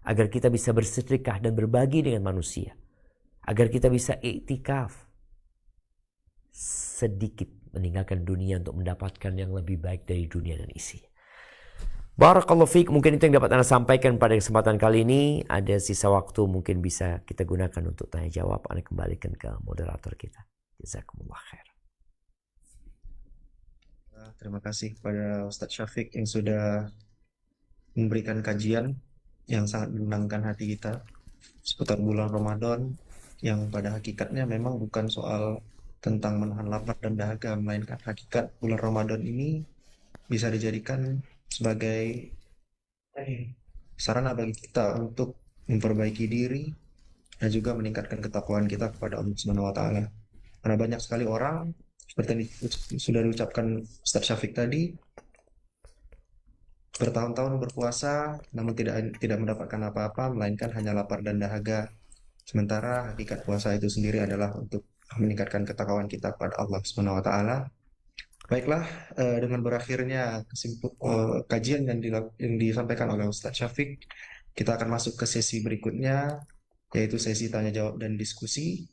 agar kita bisa bersedekah dan berbagi dengan manusia, agar kita bisa iktikaf, sedikit meninggalkan dunia untuk mendapatkan yang lebih baik dari dunia dan isinya. Barakallahu fiik, mungkin itu yang dapat Anda sampaikan pada kesempatan kali ini. Ada sisa waktu mungkin bisa kita gunakan untuk tanya jawab. Anda kembalikan ke moderator kita. Jazakumullah khair.
Terima kasih kepada Ustadz Syafiq yang sudah memberikan kajian yang sangat menenangkan hati kita seputar bulan Ramadan, yang pada hakikatnya memang bukan soal tentang menahan lapar dan dahaga, melainkan hakikat bulan Ramadan ini bisa dijadikan sebagai sarana bagi kita untuk memperbaiki diri dan juga meningkatkan ketakwaan kita kepada Allah Subhanahu wa taala. Karena banyak sekali orang, seperti yang sudah diucapkan Ustadz Syafiq tadi, bertahun-tahun berpuasa namun tidak mendapatkan apa-apa melainkan hanya lapar dan dahaga. Sementara hakikat puasa itu sendiri adalah untuk meningkatkan ketakwaan kita kepada Allah Subhanahu wa taala. Baiklah, dengan berakhirnya kajian yang disampaikan oleh Ustadz Syafiq, kita akan masuk ke sesi berikutnya, yaitu sesi tanya jawab dan diskusi.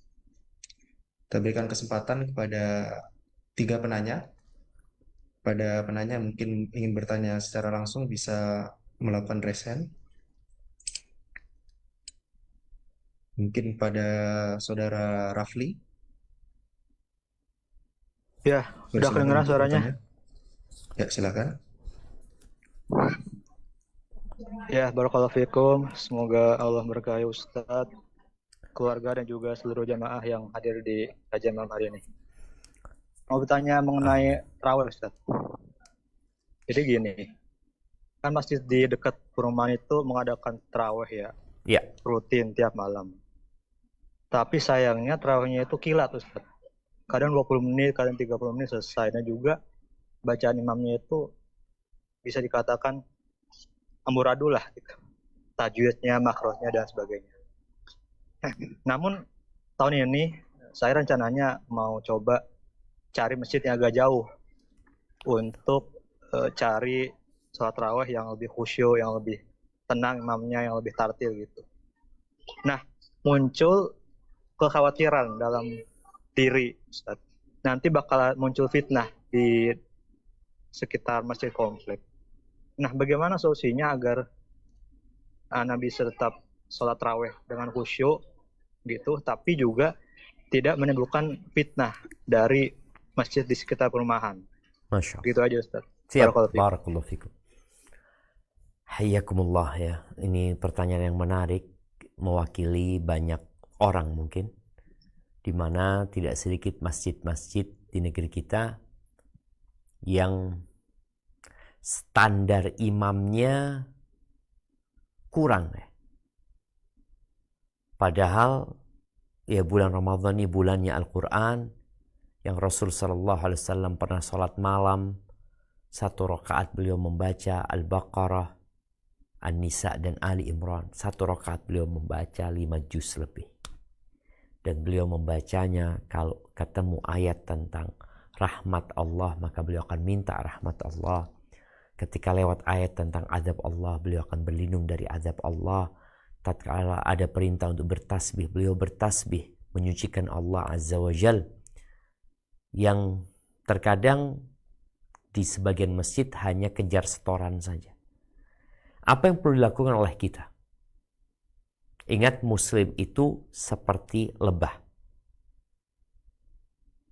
Kita berikan kesempatan kepada 3 penanya. Pada penanya mungkin ingin bertanya secara langsung bisa melakukan raise hand. Mungkin pada saudara Rafli.
Ya, udah
Silakan
kedengeran
untuk
suaranya.
bertanya. Ya, silakan.
Ya, barakallahu fikum. Semoga Allah berkahi Ustadz, keluarga dan juga seluruh jamaah yang hadir di kajian malam hari ini. Mau bertanya mengenai tarawih, Ustadz. Jadi gini, kan masjid di dekat perumahan itu mengadakan tarawih ya,
Ya,
rutin tiap malam. Tapi sayangnya tarawihnya itu kilat, Ustadz. Kadang 20 menit, kadang 30 menit selesai. Dan juga bacaan imamnya itu bisa dikatakan amburadul lah gitu. Tajwidnya, makrosnya dan sebagainya. Namun tahun ini saya rencananya mau coba cari masjid yang agak jauh untuk cari sholat tarawih yang lebih khusyuk, yang lebih tenang imamnya, yang lebih tartil gitu. Nah, muncul kekhawatiran dalam diri, Ustaz. Nanti bakal muncul fitnah di sekitar masjid komplek. Nah, bagaimana solusinya agar anak bisa tetap sholat tarawih dengan khusyuk gitu, tapi juga tidak menimbulkan fitnah dari masjid di sekitar perumahan.
Masya Allah.
Gitu aja, Ustaz.
Siap,
Barakallahu fiik.
barakallahu fikum. Hayyakumullah ya. Ini pertanyaan yang menarik, mewakili banyak orang mungkin, di mana tidak sedikit masjid-masjid di negeri kita yang standar imamnya kurang ya. Padahal ya bulan Ramadan ini bulannya Al-Quran, yang Rasul SAW pernah sholat malam 1 rakaat beliau membaca Al-Baqarah, An-Nisa dan Ali Imran. 1 rakaat beliau membaca 5 juz lebih. Dan beliau membacanya kalau ketemu ayat tentang rahmat Allah, maka beliau akan minta rahmat Allah. Ketika lewat ayat tentang azab Allah, beliau akan berlindung dari azab Allah. Tatkala ada perintah untuk bertasbih, beliau bertasbih, menyucikan Allah Azza wa Jal. Yang terkadang di sebagian masjid hanya kejar setoran saja. Apa yang perlu dilakukan oleh kita? Ingat, muslim itu seperti lebah.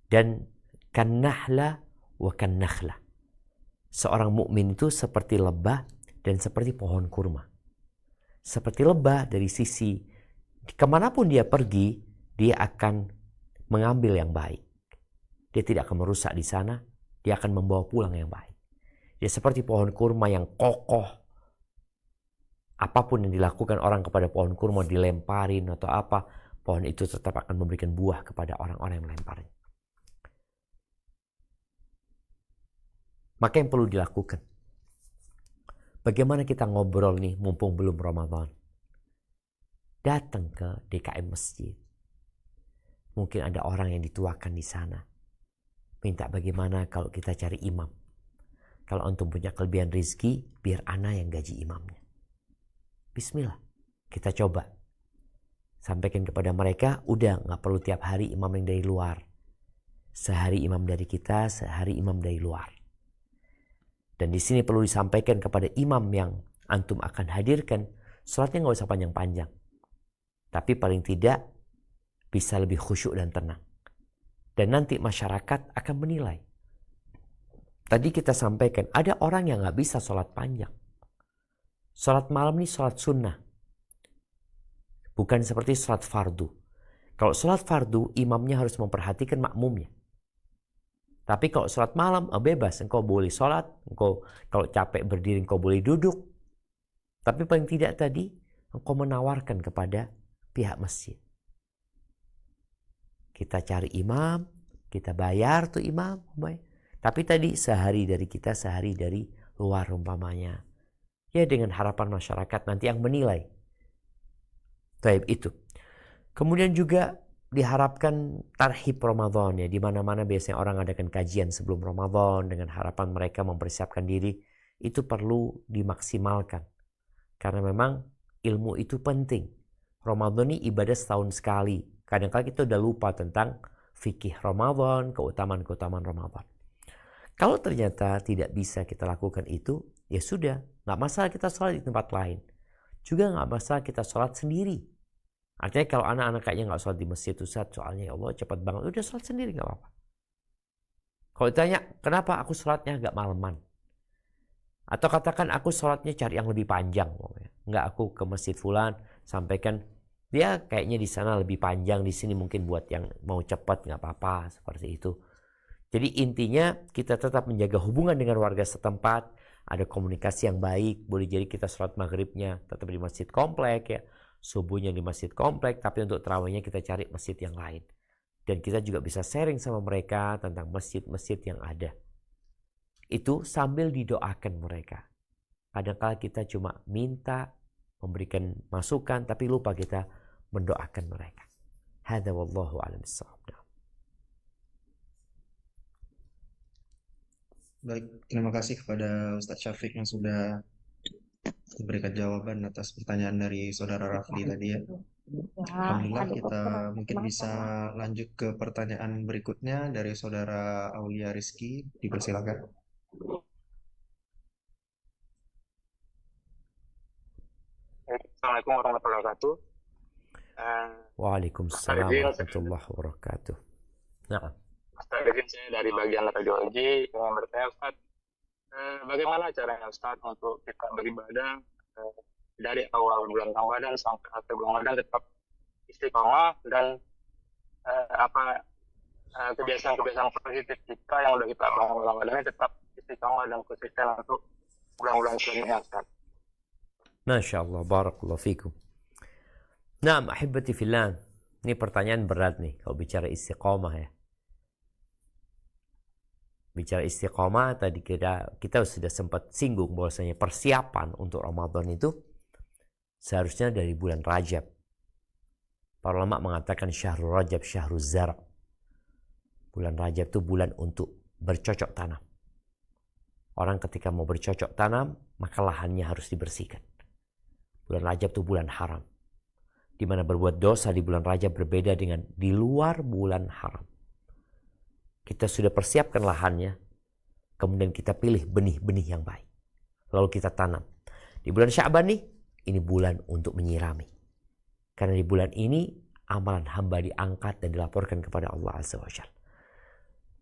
Dan kannahla wa kannakhla. Seorang mukmin itu seperti lebah dan seperti pohon kurma. Seperti lebah dari sisi kemanapun dia pergi, dia akan mengambil yang baik. Dia tidak akan merusak di sana, dia akan membawa pulang yang baik. Dia seperti pohon kurma yang kokoh. Apapun yang dilakukan orang kepada pohon kurma, dilemparin atau apa, pohon itu tetap akan memberikan buah kepada orang-orang yang melemparnya. Maka yang perlu dilakukan, bagaimana kita ngobrol nih mumpung belum Ramadan. Datang ke DKM masjid. Mungkin ada orang yang dituakan di sana. Minta bagaimana kalau kita cari imam. Kalau antum punya kelebihan rezeki, biar ana yang gaji imamnya. Bismillah, kita coba. Sampaikan kepada mereka, udah gak perlu tiap hari imam yang dari luar. Sehari imam dari kita, sehari imam dari luar. Dan di sini perlu disampaikan kepada imam yang antum akan hadirkan, sholatnya gak usah panjang-panjang. Tapi paling tidak bisa lebih khusyuk dan tenang. Dan nanti masyarakat akan menilai. Tadi kita sampaikan, ada orang yang gak bisa sholat panjang. Sholat malam ini sholat sunnah. Bukan seperti sholat fardu. Kalau sholat fardu, imamnya harus memperhatikan makmumnya. Tapi kalau sholat malam, bebas. Engkau boleh sholat. Engkau kalau capek berdiri, engkau boleh duduk. Tapi paling tidak tadi, engkau menawarkan kepada pihak masjid. Kita cari imam, kita bayar tuh imam. Tapi tadi sehari dari kita, sehari dari luar umpamanya. Ya dengan harapan masyarakat nanti yang menilai. Taib itu. Kemudian juga diharapkan tarhib Ramadan ya. Di mana-mana biasanya orang adakan kajian sebelum Ramadan dengan harapan mereka mempersiapkan diri. Itu perlu dimaksimalkan. Karena memang ilmu itu penting. Ramadan ini ibadah setahun sekali. Kadang-kadang kita udah lupa tentang fikih Ramadan, keutamaan-keutamaan Ramadan. Kalau ternyata tidak bisa kita lakukan itu, ya sudah, nggak masalah kita sholat di tempat lain. Juga nggak masalah kita sholat sendiri. Artinya kalau anak-anak kayaknya nggak sholat di masjid, Ustaz, soalnya ya Allah cepat banget, udah sholat sendiri nggak apa-apa. Kalau ditanya, kenapa aku sholatnya agak malaman? Atau katakan aku sholatnya cari yang lebih panjang. Nggak, aku ke masjid fulan, sampaikan, dia kayaknya di sana lebih panjang, di sini mungkin buat yang mau cepat, nggak apa-apa, seperti itu. Jadi intinya kita tetap menjaga hubungan dengan warga setempat, ada komunikasi yang baik, boleh jadi kita sholat maghribnya tetap di masjid komplek ya, subuhnya di masjid komplek, tapi untuk tarawihnya kita cari masjid yang lain. Dan kita juga bisa sharing sama mereka tentang masjid-masjid yang ada. Itu sambil didoakan mereka. Kadang-kala kita cuma minta, memberikan masukan, tapi lupa kita mendoakan mereka. Hadza wallahu a'lam bissawab.
Baik, terima kasih kepada Ustadz Syafiq yang sudah memberikan jawaban atas pertanyaan dari saudara Rafli tadi ya. Alhamdulillah kita mungkin bisa lanjut ke pertanyaan berikutnya dari saudara Aulia Rizky. Dipersilakan.
Assalamualaikum warahmatullahi wabarakatuh.
Waalaikumsalam warahmatullahi wabarakatuh. Nah,
Ustaz izin saya dari bagian radiologi ingin bertanya Ustaz, bagaimana caranya Ustaz untuk kita beribadah dari awal bulan Ramadan sampai akhir bulan Ramadan tetap istiqomah dan kebiasaan-kebiasaan positif kita yang udah kita bangun Ramadan ini tetap istiqomah dan konsisten untuk bulan-bulan selanjutnya Ustaz.
Masya Allah, barakallahu fikum. Nah, ahibati fillah, ini pertanyaan berat nih kalau bicara istiqomah ya. Bicara istiqomah tadi kita sudah sempat singgung bahwasanya persiapan untuk Ramadan itu seharusnya dari bulan Rajab. Para ulama mengatakan syahrul Rajab syahrul zar'. Bulan Rajab itu bulan untuk bercocok tanam. Orang ketika mau bercocok tanam, maka lahannya harus dibersihkan. Bulan Rajab itu bulan haram. Di mana berbuat dosa di bulan Rajab berbeda dengan di luar bulan haram. Kita sudah persiapkan lahannya, kemudian kita pilih benih-benih yang baik. Lalu kita tanam. Di bulan Sya'ban nih, ini bulan untuk menyirami. Karena di bulan ini, amalan hamba diangkat dan dilaporkan kepada Allah Azza wa Jalla.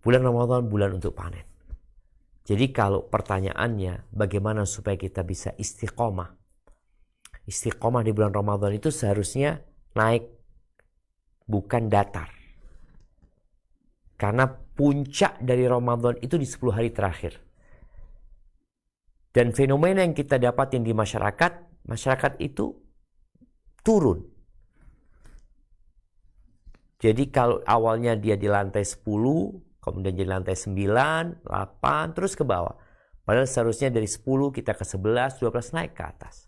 Bulan Ramadan, bulan untuk panen. Jadi kalau pertanyaannya, bagaimana supaya kita bisa istiqomah? Istiqomah di bulan Ramadan itu seharusnya naik, bukan datar. Karena puncak dari Ramadan itu di 10 hari terakhir. Dan fenomena yang kita dapatin di masyarakat itu turun. Jadi kalau awalnya dia di lantai 10, kemudian jadi lantai 9, 8, terus ke bawah. Padahal seharusnya dari 10 kita ke 11, 12 naik ke atas.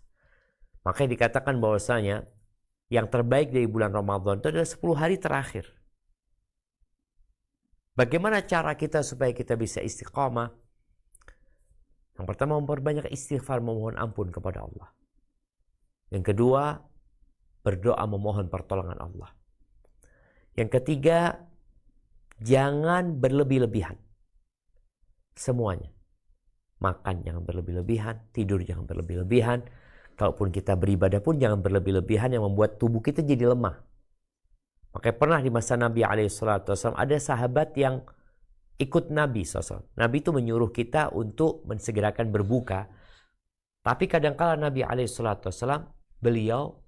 Makanya dikatakan bahwasanya yang terbaik dari bulan Ramadan itu adalah 10 hari terakhir. Bagaimana cara kita supaya kita bisa istiqamah? Yang pertama, memperbanyak istighfar, memohon ampun kepada Allah. Yang kedua, berdoa memohon pertolongan Allah. Yang ketiga, jangan berlebih-lebihan. Semuanya. Makan jangan berlebih-lebihan, tidur jangan berlebih-lebihan. Kalaupun kita beribadah pun jangan berlebih-lebihan yang membuat tubuh kita jadi lemah. Makanya pernah di masa Nabi SAW ada sahabat yang ikut Nabi SAW. Nabi itu menyuruh kita untuk mensegerakan berbuka. Tapi kadang-kala Nabi SAW beliau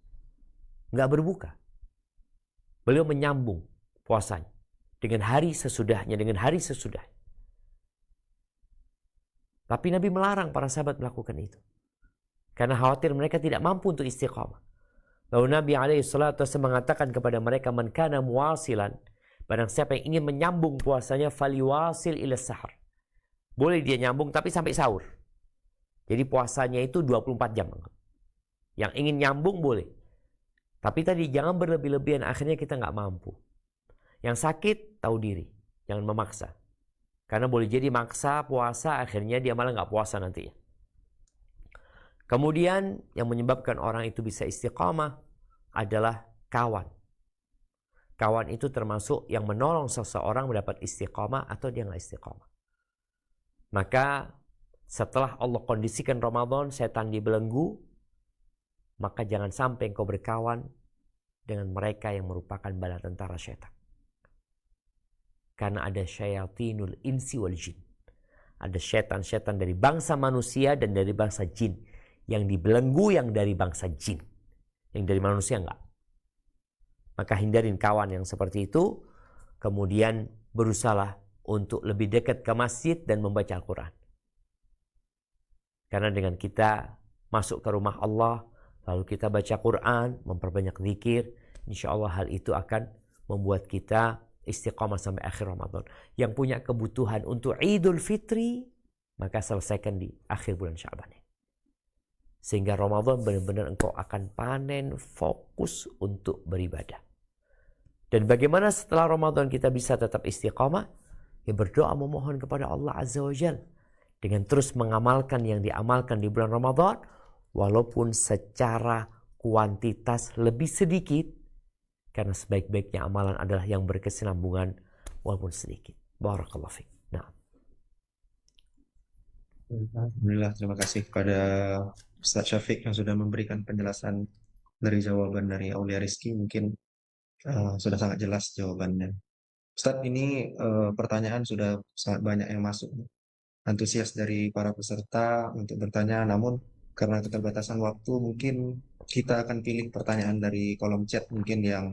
nggak berbuka. Beliau menyambung puasanya dengan hari sesudahnya, Tapi Nabi melarang para sahabat melakukan itu. Karena khawatir mereka tidak mampu untuk istiqamah. Lalu Nabi SAW mengatakan kepada mereka, man kana muwasilan, barang siapa yang ingin menyambung puasanya, faliwasil ila sahar. Boleh dia nyambung tapi sampai sahur. Jadi puasanya itu 24 jam. Yang ingin nyambung boleh. Tapi tadi jangan berlebih-lebihan, akhirnya kita nggak mampu. Yang sakit tahu diri, jangan memaksa. Karena boleh jadi maksa puasa, akhirnya dia malah nggak puasa nantinya. Kemudian yang menyebabkan orang itu bisa istiqamah adalah kawan. Kawan itu termasuk yang menolong seseorang mendapat istiqamah atau dia nggak istiqamah. Maka setelah Allah kondisikan Ramadan, setan dibelenggu, maka jangan sampai engkau berkawan dengan mereka yang merupakan bala tentara setan. Karena ada syayatinul insi wal jin. Ada setan-setan dari bangsa manusia dan dari bangsa jin. Yang dibelenggu yang dari bangsa jin. Yang dari manusia enggak. Maka hindarin kawan yang seperti itu. Kemudian berusahalah untuk lebih dekat ke masjid dan membaca Al-Quran. Karena dengan kita masuk ke rumah Allah, lalu kita baca Quran, memperbanyak zikir, insya Allah hal itu akan membuat kita istiqamah sampai akhir Ramadan. Yang punya kebutuhan untuk Idul Fitri, maka selesaikan di akhir bulan Sya'ban. Sehingga Ramadan benar-benar engkau akan panen fokus untuk beribadah. Dan bagaimana setelah Ramadan kita bisa tetap istiqamah? Ya berdoa memohon kepada Allah Azza wa Jalla. Dengan terus mengamalkan yang diamalkan di bulan Ramadan, walaupun secara kuantitas lebih sedikit, karena sebaik-baiknya amalan adalah yang berkesinambungan walaupun sedikit. Barakallahu fiik. Nah.
Alhamdulillah, terima kasih kepada Ustaz Syafiq yang sudah memberikan penjelasan dari jawaban dari Aulia Rizki. Mungkin sudah sangat jelas jawabannya. Ustaz, ini pertanyaan sudah sangat banyak yang masuk. Antusias dari para peserta untuk bertanya, namun karena keterbatasan waktu, mungkin kita akan pilih pertanyaan dari kolom chat mungkin yang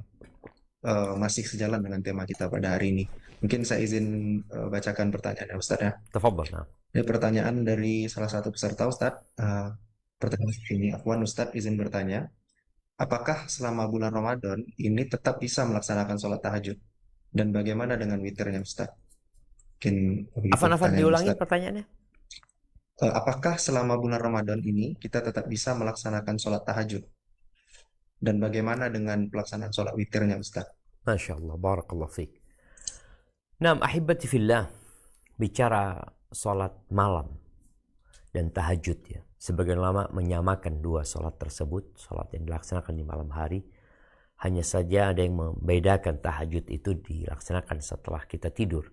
masih sejalan dengan tema kita pada hari ini. Mungkin saya izin bacakan pertanyaannya, Ustaz ya.
Tafadhal. Nah.
Ini pertanyaan dari salah satu peserta, Ustaz. Pertanyaan ini, Afwan, Ustaz izin bertanya, apakah selama bulan Ramadan ini tetap bisa melaksanakan sholat tahajud? Dan bagaimana dengan witirnya, Ustaz? Mungkin
Afwan, diulangi pertanyaannya.
Apakah selama bulan Ramadan ini kita tetap bisa melaksanakan sholat tahajud? Dan bagaimana dengan pelaksanaan sholat witirnya, Ustaz?
Masya Allah, barakallahu fiik. Nah, ahibati fillah, bicara sholat malam dan tahajud ya. Sebagian ulama menyamakan dua sholat tersebut, sholat yang dilaksanakan di malam hari. Hanya saja ada yang membedakan tahajud itu dilaksanakan setelah kita tidur.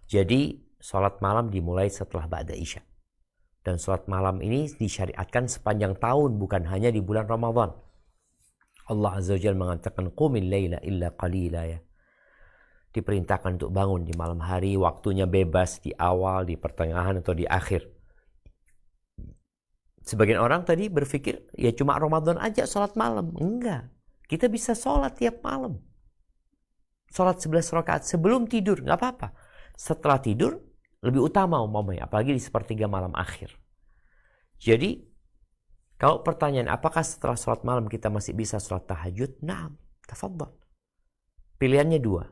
Jadi sholat malam dimulai setelah ba'da isya. Dan sholat malam ini disyariatkan sepanjang tahun, bukan hanya di bulan Ramadan. Allah Azza wa Jalla mengatakan qumil laila illa qalila ya. Diperintahkan untuk bangun di malam hari, waktunya bebas di awal, di pertengahan atau di akhir. Sebagian orang tadi berpikir ya cuma Ramadan aja sholat malam. Enggak. Kita bisa sholat tiap malam. Sholat 11 rakaat sebelum tidur, nggak apa-apa. Setelah tidur lebih utama umpamanya, apalagi di sepertiga malam akhir. Jadi kalau pertanyaan apakah setelah sholat malam kita masih bisa sholat tahajud? Naam, tafadhal. Pilihannya dua.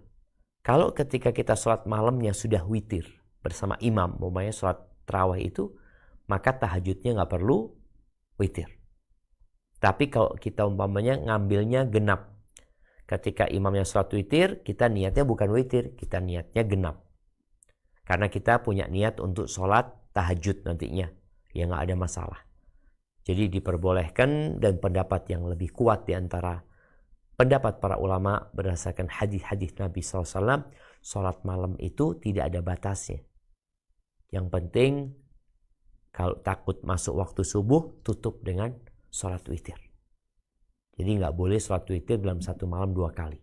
Kalau ketika kita sholat malamnya sudah witir bersama imam, umpamanya sholat tarawih itu, maka tahajudnya nggak perlu witir. Tapi kalau kita umpamanya ngambilnya genap. Ketika imamnya sholat witir, kita niatnya bukan witir, kita niatnya genap. Karena kita punya niat untuk sholat tahajud nantinya. Ya nggak ada masalah. Jadi diperbolehkan, dan pendapat yang lebih kuat di antara pendapat para ulama berdasarkan hadis-hadis Nabi SAW, sholat malam itu tidak ada batasnya. Yang penting kalau takut masuk waktu subuh, tutup dengan sholat witir. Jadi nggak boleh sholat witir dalam satu malam 2 kali.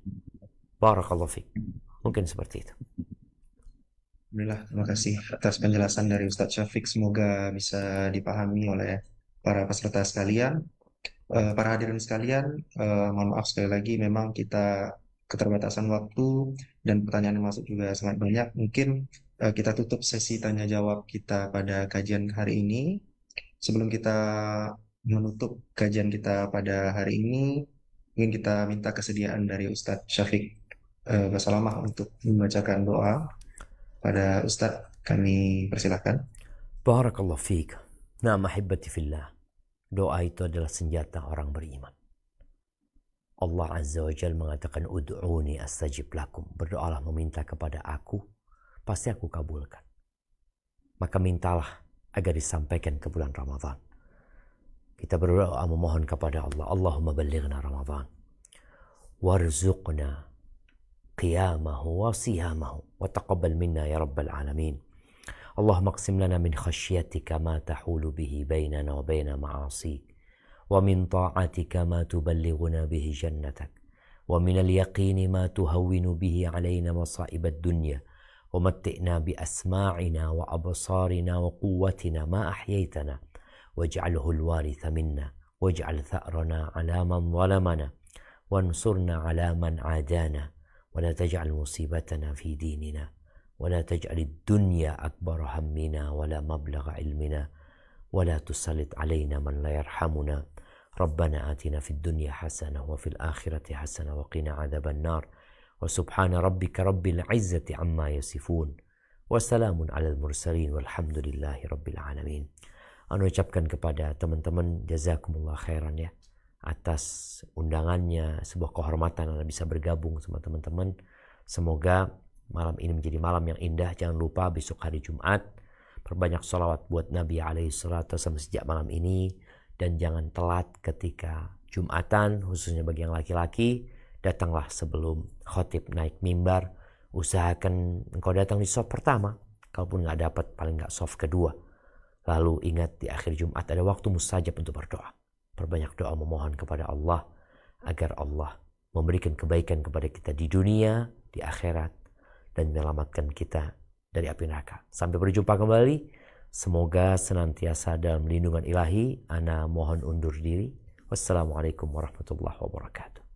Barakallahu fiik. Mungkin seperti itu.
Alhamdulillah, terima kasih atas penjelasan dari Ustadz Syafiq. Semoga bisa dipahami oleh para peserta sekalian. Para hadirin sekalian, mohon maaf sekali lagi, memang kita keterbatasan waktu dan pertanyaan yang masuk juga sangat banyak. Mungkin kita tutup sesi tanya jawab kita pada kajian hari ini. Sebelum kita menutup kajian kita pada hari ini, mungkin kita minta kesediaan dari Ustadz Syafiq Basalamah untuk membacakan doa pada Ustadz. Kami persilahkan.
Barakallahu fiik. Nah, mahibati fillah. Doa itu adalah senjata orang beriman. Allah Azza wa Jalla mengatakan ud'uni astajib lakum. Berdoalah meminta kepada aku, pasti aku kabulkan. Maka mintalah agar disampaikan ke bulan Ramadan. Kita berdoa memohon kepada Allah, Allahumma ballighna Ramadan. Warzuqna qiyamahu wa siyamahu wa taqabbal minna ya rabbal alamin. Allahumma aqsim lana min khasyatika ma tahulu bihi bainana wa baina ma'asik. ومن طاعتك ما تبلغنا به جنتك ومن اليقين ما تهون به علينا مصائب الدنيا ومتئنا بأسماعنا وأبصارنا وقوتنا ما أحييتنا واجعله الوارث منا واجعل ثأرنا على من ظلمنا وانصرنا على من عادانا ولا تجعل مصيبتنا في ديننا ولا تجعل الدنيا أكبر همنا ولا مبلغ علمنا ولا تسلط علينا من لا يرحمنا ربنا آتنا في الدنيا حسنة وفي الآخرة حسنة وقنا عذاب النار وسبحان ربك رب العزة عما يصفون وسلام على المرسلين والحمد لله رب العالمين. Anu ucapkan kepada teman-teman jazakumullah khairan ya atas undangannya, sebuah kehormatan Anda bisa bergabung sama teman-teman. Semoga malam ini menjadi malam yang indah. Jangan lupa besok hari Jumat perbanyak sholawat buat Nabi alaihi salatu wasallam sejak malam ini, dan jangan telat ketika Jumatan, khususnya bagi yang laki-laki. Datanglah sebelum khotib naik mimbar. Usahakan engkau datang di soft pertama, kalaupun nggak dapat paling nggak soft kedua. Lalu ingat di akhir Jumat ada waktu mustajab untuk berdoa. Perbanyak doa memohon kepada Allah agar Allah memberikan kebaikan kepada kita di dunia, di akhirat, dan menyelamatkan kita dari api neraka. Sampai berjumpa kembali. Semoga senantiasa dalam lindungan ilahi. Ana mohon undur diri. Wassalamualaikum warahmatullahi wabarakatuh.